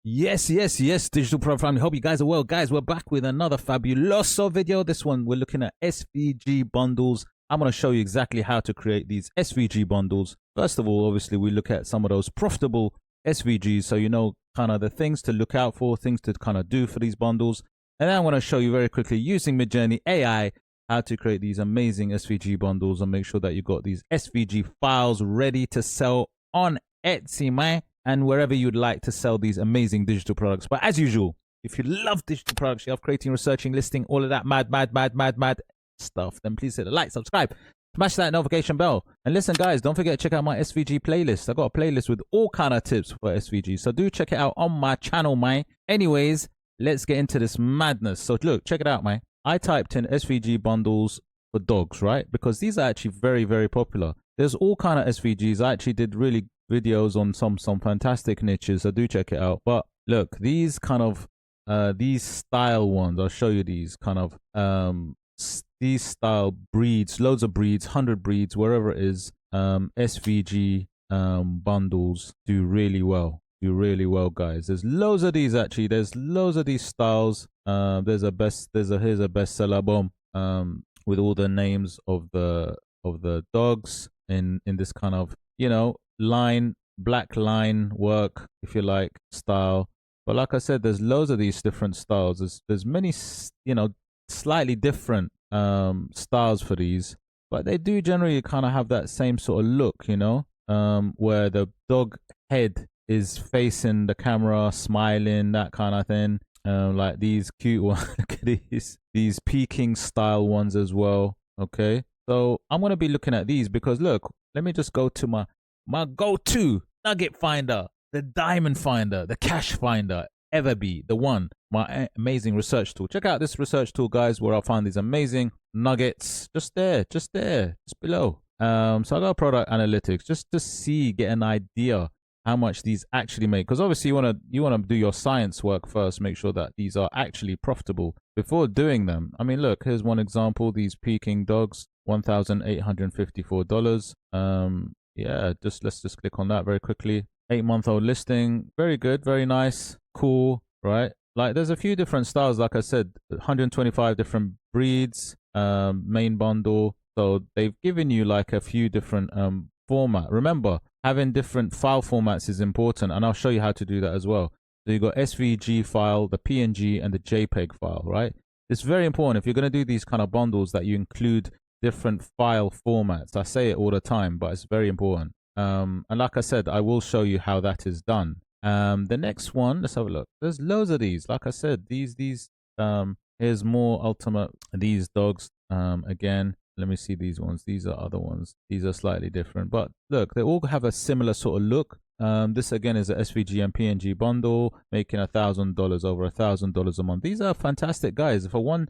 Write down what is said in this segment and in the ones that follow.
Yes, digital product family. Hope you guys are well. Guys, we're back with another fabuloso video. This one, we're looking at SVG bundles. I'm going to show you exactly how to create these SVG bundles. First of all, obviously, we look at some of those profitable SVGs. So you know kind of the things to look out for, things to kind of do for these bundles. And then I want to show you very quickly using Midjourney AI how to create these amazing SVG bundles and make sure that you got these SVG files ready to sell on Etsy, man, and wherever you'd like to sell these amazing digital products. But as usual, if you love digital products, you love creating, researching, listing, all of that mad stuff, then please hit the like, subscribe, smash that notification bell. And listen, guys, don't forget to check out my SVG playlist. I got a playlist with all kind of tips for SVG, so do check it out on my channel, man. Anyways, let's get into this madness. So look, check it out, man. I typed in SVG bundles for dogs, right? Because these are actually very popular. There's all kind of SVGs. I actually did really videos on some fantastic niches, so do check it out. But look, these kind of these style ones, I'll show you these kind of these style breeds, loads of breeds, 100 breeds, wherever it is. SVG bundles do really well, guys. There's loads of these, actually. There's loads of these styles. Here's a bestseller, boom, with all the names of the dogs in this kind of, you know, black line work, if you like, style. But like I said, there's loads of these different styles. There's many, you know, slightly different styles for these, but they do generally kind of have that same sort of look, you know, where the dog head is facing the camera, smiling, that kind of thing. Like these cute ones, look at these peeking style ones as well. Okay, so I'm gonna be looking at these because look, let me just go to my go-to nugget finder, the diamond finder, the cash finder, EVERBEE, the one, my amazing research tool. Check out this research tool, guys, where I'll find these amazing nuggets just below. So I got product analytics just to get an idea how much these actually make, because obviously you want to do your science work first, make sure that these are actually profitable before doing them. I mean, look, here's one example. These Peking dogs, $1,854. Yeah, let's just click on that very quickly. 8-month-old listing, very good, very nice, cool, right? Like there's a few different styles, like I said, 125 different breeds, main bundle. So they've given you like a few different format. Remember, having different file formats is important, and I'll show you how to do that as well. So you got SVG file, the PNG, and the JPEG file, right? It's very important if you're going to do these kind of bundles that you include different file formats. I say it all the time, but it's very important. And like I said, I will show you how that is done. The next one, let's have a look. There's loads of these. Like I said, here's more ultimate. These dogs, again. Let me see these ones. These are other ones. These are slightly different, but look, they all have a similar sort of look. This again is a SVG and PNG bundle, making $1,000, over $1,000 a month. These are fantastic, guys. For one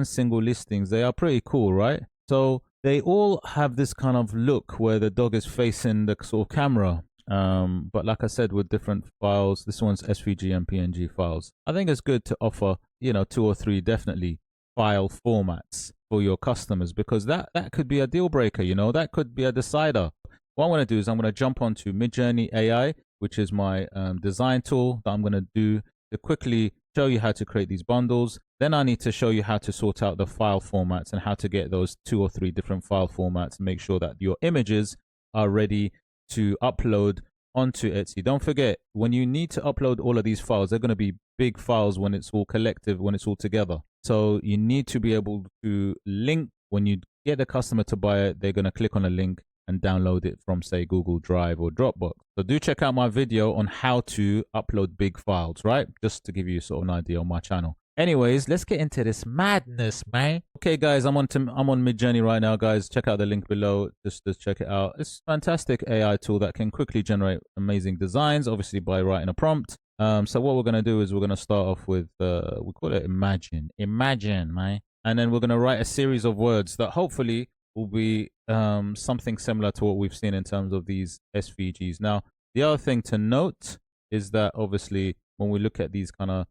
single listings, they are pretty cool, right? So they all have this kind of look where the dog is facing the sort of camera. But like I said, with different files, this one's SVG and PNG files. I think it's good to offer, you know, 2 or 3 definitely file formats for your customers, because that could be a deal breaker, you know, that could be a decider. What I'm going to do is I'm going to jump onto Midjourney AI, which is my design tool that I'm going to do to quickly show you how to create these bundles. Then I need to show you how to sort out the file formats and how to get those 2 or 3 different file formats and make sure that your images are ready to upload onto Etsy. Don't forget, when you need to upload all of these files, they're going to be big files when it's all collective, when it's all together. So you need to be able to link. When you get the customer to buy it, they're going to click on a link and download it from, say, Google Drive or Dropbox. So do check out my video on how to upload big files, right? Just to give you sort of an idea on my channel. Anyways, let's get into this madness, man. Okay, guys, I'm on Midjourney right now, guys. Check out the link below. Just check it out. It's a fantastic AI tool that can quickly generate amazing designs, obviously by writing a prompt. So what we're going to do is we're going to start off with, we call it imagine, man. And then we're going to write a series of words that hopefully will be something similar to what we've seen in terms of these SVGs. Now, the other thing to note is that obviously when we look at these kind of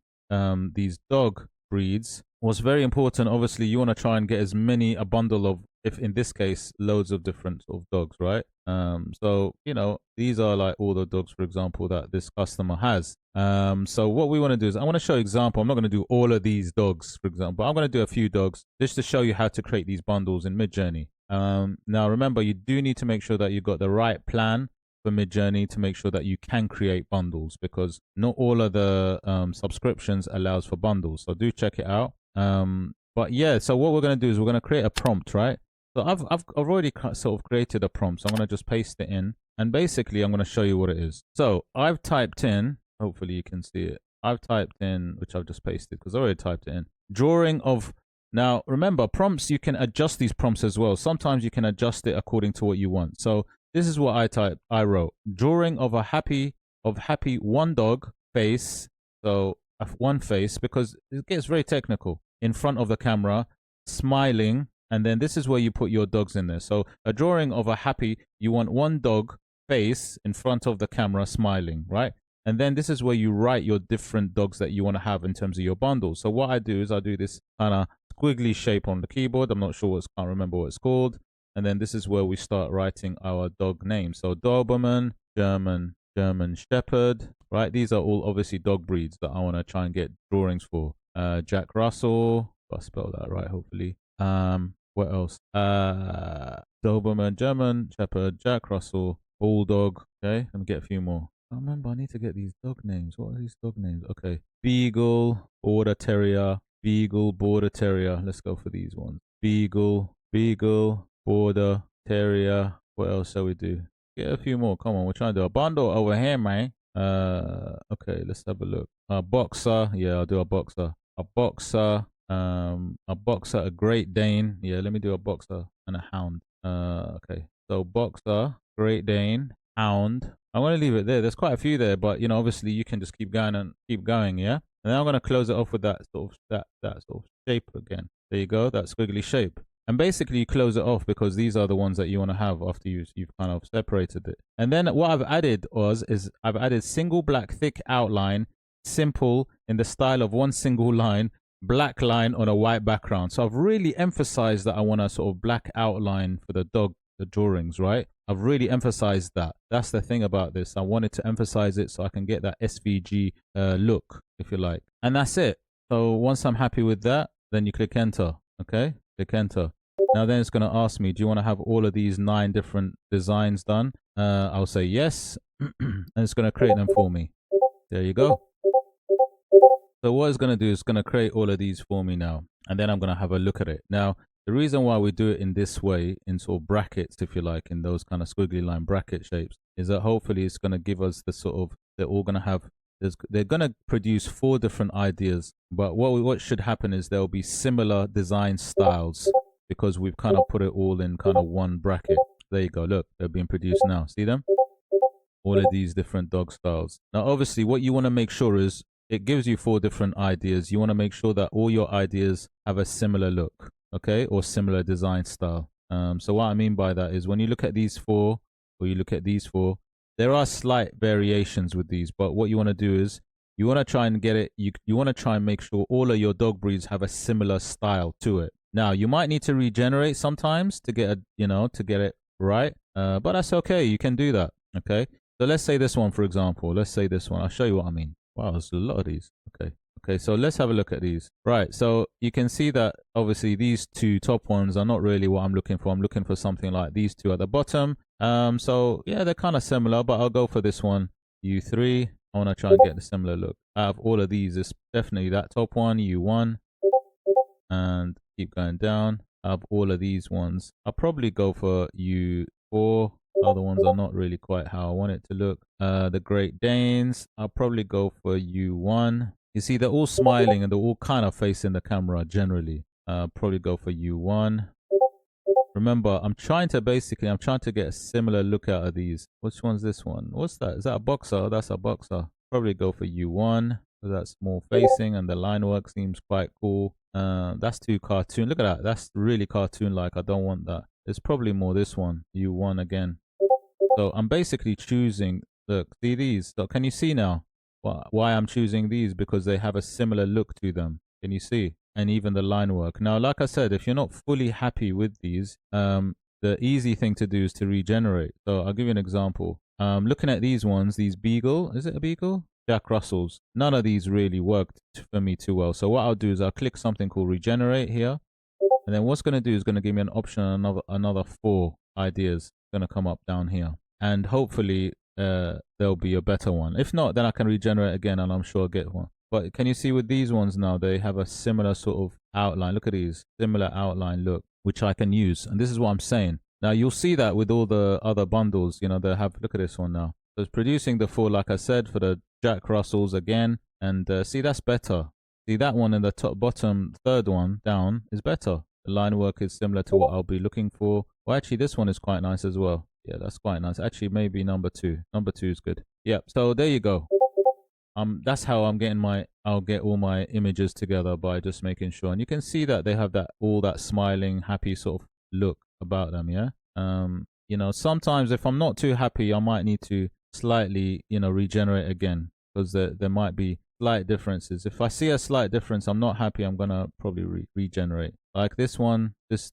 these dog breeds, what's very important, obviously you want to try and get a bundle of, if in this case, loads of different sort of dogs, right? So, you know, these are like all the dogs, for example, that this customer has. So what we want to do is I want to show example. I'm not going to do all of these dogs, for example, but I'm going to do a few dogs just to show you how to create these bundles in Midjourney. Now remember, you do need to make sure that you've got the right plan for Midjourney to make sure that you can create bundles, because not all of the subscriptions allows for bundles. So do check it out. But yeah, so what we're going to do is we're going to create a prompt, right? So I've already sort of created a prompt. So I'm going to just paste it in, and basically I'm going to show you what it is. So I've typed in, hopefully you can see it. I've typed in, which I've just pasted because I already typed it in, drawing of. Now remember, prompts, you can adjust these prompts as well. Sometimes you can adjust it according to what you want. So this is what I wrote: drawing of a happy one dog face. So one face, because it gets very technical, in front of the camera, smiling. And then this is where you put your dogs in there. So a drawing of a happy, you want one dog face in front of the camera smiling, right? And then this is where you write your different dogs that you want to have in terms of your bundle. So what I do is I do this kind of squiggly shape on the keyboard. I'm not sure can't remember what it's called. And then this is where we start writing our dog names. So Doberman, German Shepherd, right? These are all obviously dog breeds that I want to try and get drawings for. Jack Russell, I spelled that right, hopefully. What else? Doberman, German Shepherd, Jack Russell, Bulldog. Okay, let me get a few more. I remember I need to get these dog names. What are these dog names? Okay, Beagle, Border Terrier, Beagle, Border Terrier. Let's go for these ones. Beagle, Border Terrier. What else shall we do? Get a few more. Come on, we're trying to do a bundle over here, man. Okay, let's have a look. A boxer. Yeah, I'll do a boxer. A boxer. A Great Dane. Yeah, let me do a boxer and a hound. Okay. So boxer, Great Dane, hound. I'm gonna leave it there. There's quite a few there, but you know, obviously you can just keep going and keep going, yeah? And then I'm gonna close it off with that sort of that sort of shape again. There you go, that squiggly shape. And basically you close it off because these are the ones that you want to have after you've kind of separated it. And then what I've added is I've added single black thick outline, simple in the style of one single line, black line on a white background. So I've really emphasized that I want a sort of black outline for the dog, the drawings, right? I've really emphasized that. That's the thing about this. I wanted to emphasize it so I can get that SVG look, if you like. And that's it. So once I'm happy with that, then you click enter. Okay, click enter. Now then it's going to ask me, do you want to have all of these 9 different designs done? I'll say yes, and it's going to create them for me. There you go. So what it's going to do is going to create all of these for me now, and then I'm going to have a look at it. Now, the reason why we do it in this way, in sort of brackets, if you like, in those kind of squiggly line bracket shapes, is that hopefully it's going to give us the sort of, they're all going to have, they're going to produce 4 different ideas. But what should happen is there'll be similar design styles because we've kind of put it all in kind of one bracket. There you go. Look, they're being produced now. See them? All of these different dog styles. Now, obviously, what you want to make sure is it gives you 4 different ideas. You want to make sure that all your ideas have a similar look, okay, or similar design style. So what I mean by that is when you look at these 4, or you look at these 4, there are slight variations with these, but what you want to do is you want to try and get it, you want to try and make sure all of your dog breeds have a similar style to it. Now, you might need to regenerate sometimes to get to get it right, but that's okay. You can do that, okay? So let's say this one, for example. Let's say this one. I'll show you what I mean. Wow, there's a lot of these. Okay, so let's have a look at these. Right, so you can see that obviously these 2 top ones are not really what I'm looking for. I'm looking for something like these 2 at the bottom. So yeah, they're kind of similar, but I'll go for this one, U3. I want to try and get the similar look. Out of all of these, it's definitely that top one, U1, and keep going down. Out of all of these ones, I'll probably go for U4. Other ones are not really quite how I want it to look. The Great Danes, I'll probably go for U1. You see, they're all smiling and they're all kind of facing the camera generally. Probably go for U1. Remember, I'm trying to get a similar look out of these. Which one's this one? What's that? Is that a boxer? That's a boxer. Probably go for U1. That's more facing and the line work seems quite cool. That's too cartoon. Look at that. That's really cartoon-like. I don't want that. It's probably more this one, U1 again. So I'm basically choosing, look, see these? So can you see now why I'm choosing these? Because they have a similar look to them. Can you see? And even the line work. Now, like I said, if you're not fully happy with these, the easy thing to do is to regenerate. So I'll give you an example. Looking at these ones, these Beagle, is it a Beagle? Jack Russells. None of these really worked for me too well. So what I'll do is I'll click something called regenerate here. And then what's going to do is going to give me an option on another 4 ideas going to come up down here. And hopefully there'll be a better one. If not, then I can regenerate again and I'm sure I'll get one. But can you see with these ones now, they have a similar sort of outline. Look at these, similar outline look, which I can use. And this is what I'm saying. Now you'll see that with all the other bundles, you know, they have, look at this one now. So it's producing the 4, like I said, for the Jack Russells again. And see, that's better. See, that one in the top bottom, third one down is better. The line work is similar to what I'll be looking for. Well, actually, this one is quite nice as well. Yeah, that's quite nice. Actually, maybe number 2. Number 2 is good. Yep. So there you go. That's how I'll get all my images together, by just making sure. And you can see that they have that, all that smiling, happy sort of look about them. Yeah. You know, sometimes if I'm not too happy, I might need to slightly, you know, regenerate again, because there might be slight differences. If I see a slight difference, I'm not happy, I'm gonna probably regenerate. Like this one, this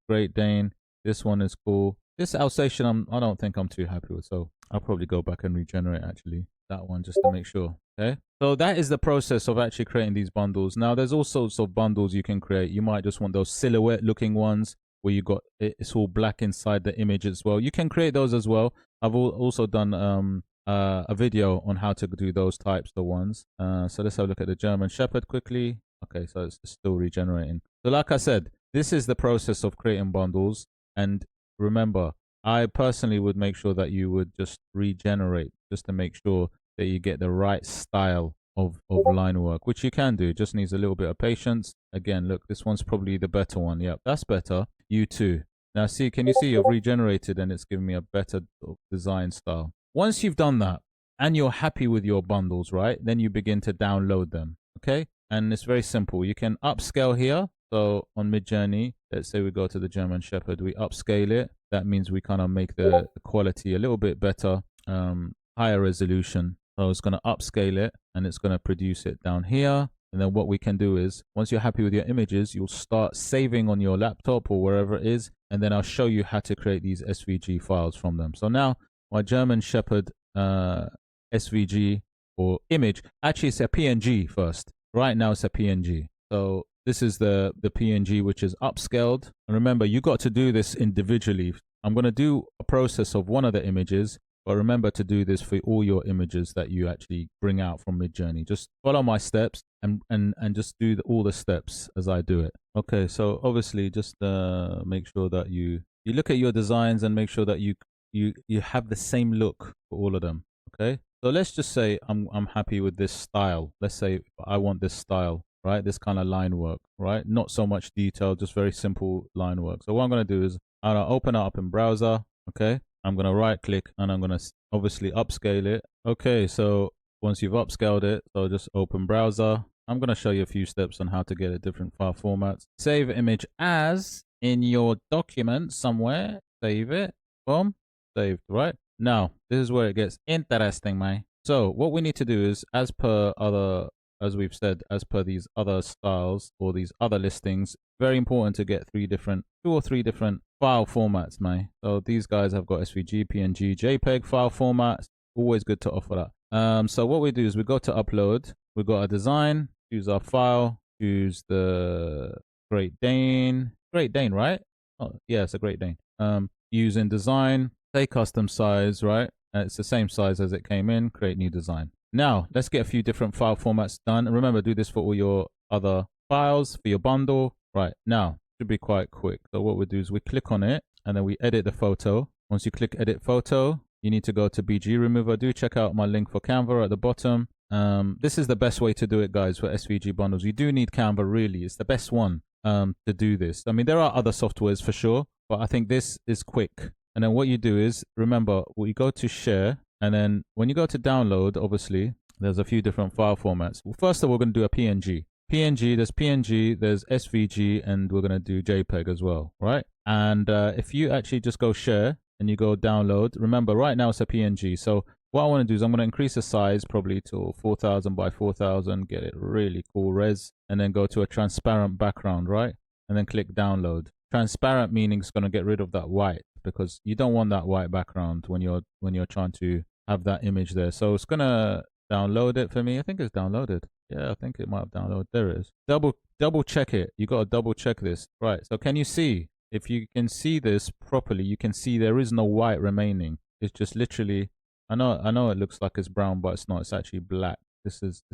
Great Dane, this one is cool. This Alsatian, I don't think I'm too happy with, so I'll probably go back and regenerate actually that one just to make sure. Okay, so that is the process of actually creating these bundles. Now there's all sorts of bundles you can create. You might just want those silhouette looking ones where you got it's all black inside the image as well. You can create those as well. I've also done a video on how to do those types of ones. So let's have a look at the German Shepherd quickly. Okay, so it's still regenerating. So like I said, this is the process of creating bundles. And remember, I personally would make sure that you would just regenerate, just to make sure that you get the right style of line work, which you can do. It just needs a little bit of patience. Again, look, this one's probably the better one. Yep, that's better. You too. Now see, can you see I've regenerated and it's giving me a better design style. Once you've done that and you're happy with your bundles, right, then you begin to download them. Okay, and it's very simple. You can upscale here. So on Midjourney, let's say we go to the German Shepherd, we upscale it. That means we kind of make the quality a little bit better, higher resolution. So it's going to upscale it and it's going to produce it down here. And then what we can do is, once you're happy with your images, you'll start saving on your laptop or wherever it is. And then I'll show you how to create these SVG files from them. So now my German Shepherd SVG or image, actually it's a PNG first. Right now it's a PNG. So this is the PNG, which is upscaled. And remember, you got to do this individually. I'm going to do a process of one of the images, but remember to do this for all your images that you actually bring out from Midjourney. Just follow my steps and just do all the steps as I do it. Okay, so obviously just make sure that you look at your designs and make sure that you have the same look for all of them. Okay, so let's just say I'm happy with this style. Let's say I want this style, right? This kind of line work, right? Not so much detail, just very simple line work. So what I'm going to do is I'm going to open it up in browser. Okay, I'm going to right click and I'm going to obviously upscale it. Okay, so once you've upscaled it, so just open browser. I'm going to show you a few steps on how to get a different file formats. Save image as in your document somewhere. Save it. Boom. Saved, right? Now, this is where it gets interesting, man. So what we need to do is, as per we've said, as per these other styles or these other listings, very important to get 2 or 3 different file formats, man. So these guys have got SVG, PNG, JPEG file formats. Always good to offer that. So what we do is we go to upload. We got a design. Choose our file. Choose the Great Dane. Great Dane, right? Oh, yeah, it's a Great Dane. Using design. Say custom size, right? And it's the same size as it came in. Create new design. Now, let's get a few different file formats done. And remember, do this for all your other files, for your bundle. Right, now, should be quite quick. So what we do is we click on it and then we edit the photo. Once you click edit photo, you need to go to BG remover. Do check out my link for CANVA at the bottom. This is the best way to do it, guys, for SVG bundles. You do need CANVA, really. It's the best one to do this. I mean, there are other softwares for sure, but I think this is quick. And then what you do is, remember, we go to share. And then when you go to download, obviously, there's a few different file formats. Well, first of all, we're going to do a PNG. There's PNG, there's SVG, and we're going to do JPEG as well, right? And if you actually just go share and you go download, remember, right now it's a PNG. So what I want to do is I'm going to increase the size probably to 4000 by 4000, get it really cool res, and then go to a transparent background, right? And then click download. Transparent meaning it's going to get rid of that white, because you don't want that white background when you're trying to have that image there. So it's going to download it for me. I think it's downloaded. Yeah, I think it might have downloaded. There it is. Double check it. You got to double check this. Right. So can you see? If you can see this properly, you can see there is no white remaining. It's just literally, I know it looks like it's brown, but it's not. It's actually black. This is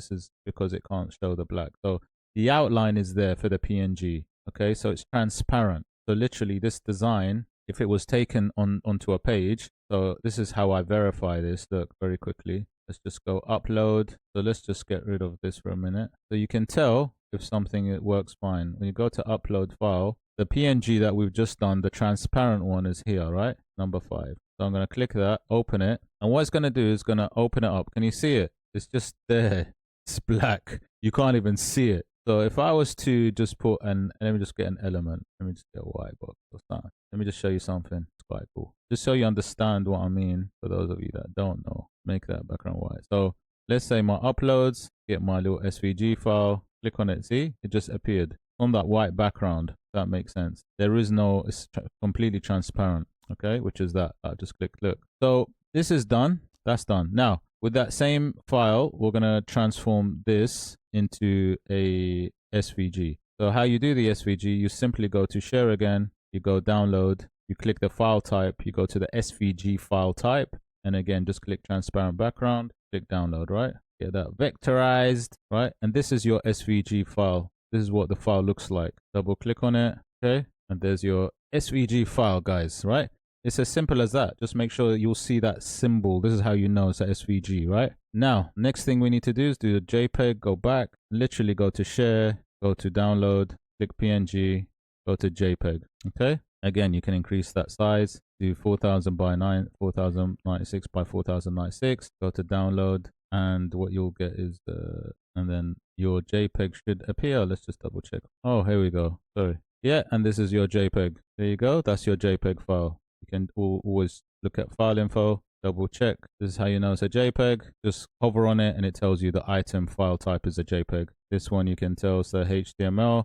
because it can't show the black. So the outline is there for the PNG. Okay, so it's transparent. So literally this design, if it was taken onto a page, so this is how I verify this. Look, very quickly. Let's just go upload. So let's just get rid of this for a minute. So you can tell if something it works fine. When you go to upload file, the PNG that we've just done, the transparent one is here, right? Number 5. So I'm going to click that, open it. And what it's going to do is going to open it up. Can you see it? It's just there. It's black. You can't even see it. So if I was to just put let me just get an element. Let me just get a white box or something. Let me just show you something. It's quite cool. Just so you understand what I mean. For those of you that don't know, make that background white. So let's say my uploads, get my little SVG file, click on it. See, it just appeared on that white background. That makes sense. There is no, it's completely transparent. Okay, which is that. I just click, look. So this is done. That's done. Now, with that same file, we're going to transform this into a SVG. So how you do the SVG, you simply go to share again, you go download, you click the file type, you go to the SVG file type, and again, just click transparent background, click download, right? Get that vectorized, right? And this is your SVG file. This is what the file looks like. Double click on it, okay? And there's your SVG file, guys, right? It's as simple as that. Just make sure you'll see that symbol. This is how you know it's a SVG, right? Now, next thing we need to do is do the JPEG, go back, literally go to share, go to download, click PNG, go to JPEG, okay? Again, you can increase that size, do 4000 by 4096 by 4096, go to download, and what you'll get is and then your JPEG should appear. Let's just double check. Oh, here we go. Sorry. Yeah, and this is your JPEG. There you go. That's your JPEG file. You can always look at file info, double check. This is how you know it's a JPEG. Just hover on it and it tells you the item file type is a JPEG. This one you can tell it's a HTML,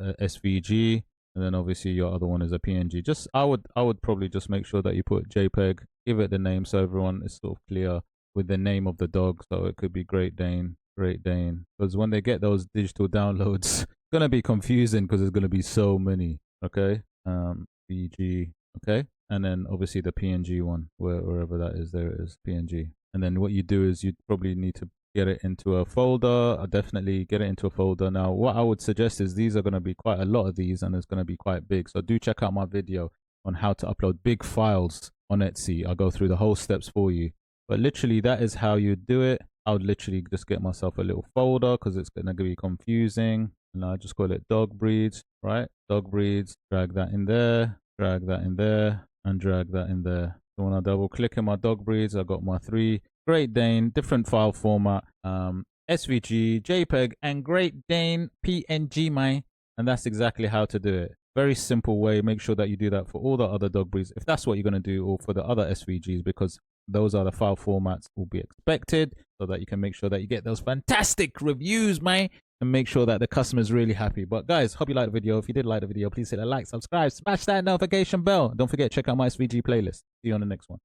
SVG, and then obviously your other one is a PNG. Just I would probably just make sure that you put JPEG, give it the name so everyone is sort of clear with the name of the dog. So it could be Great Dane, because when they get those digital downloads, it's gonna be confusing because there's gonna be so many. Okay, VG, okay, and then obviously the PNG one, wherever that is, there it is, PNG. And then what you do is you probably need to get it into a folder. Definitely get it into a folder. Now, what I would suggest is these are going to be quite a lot of these, and it's going to be quite big. So do check out my video on how to upload big files on Etsy. I'll go through the whole steps for you. But literally, that is how you do it. I would literally just get myself a little folder because it's going to be confusing. And I just call it dog breeds, right? Dog breeds, drag that in there, drag that in there, and drag that in there. So when I double click in my dog breeds, I got my 3 Great Dane, different file format, SVG, JPEG, and Great Dane PNG, man. And that's exactly how to do it. Very simple way. Make sure that you do that for all the other dog breeds, if that's what you're going to do, or for the other SVGs, because those are the file formats will be expected, so that you can make sure that you get those fantastic reviews, man, and make sure that the customer is really happy. But guys, hope you liked the video. If you did like the video, please hit a like, subscribe, smash that notification bell. Don't forget, check out my SVG playlist. See you on the next one.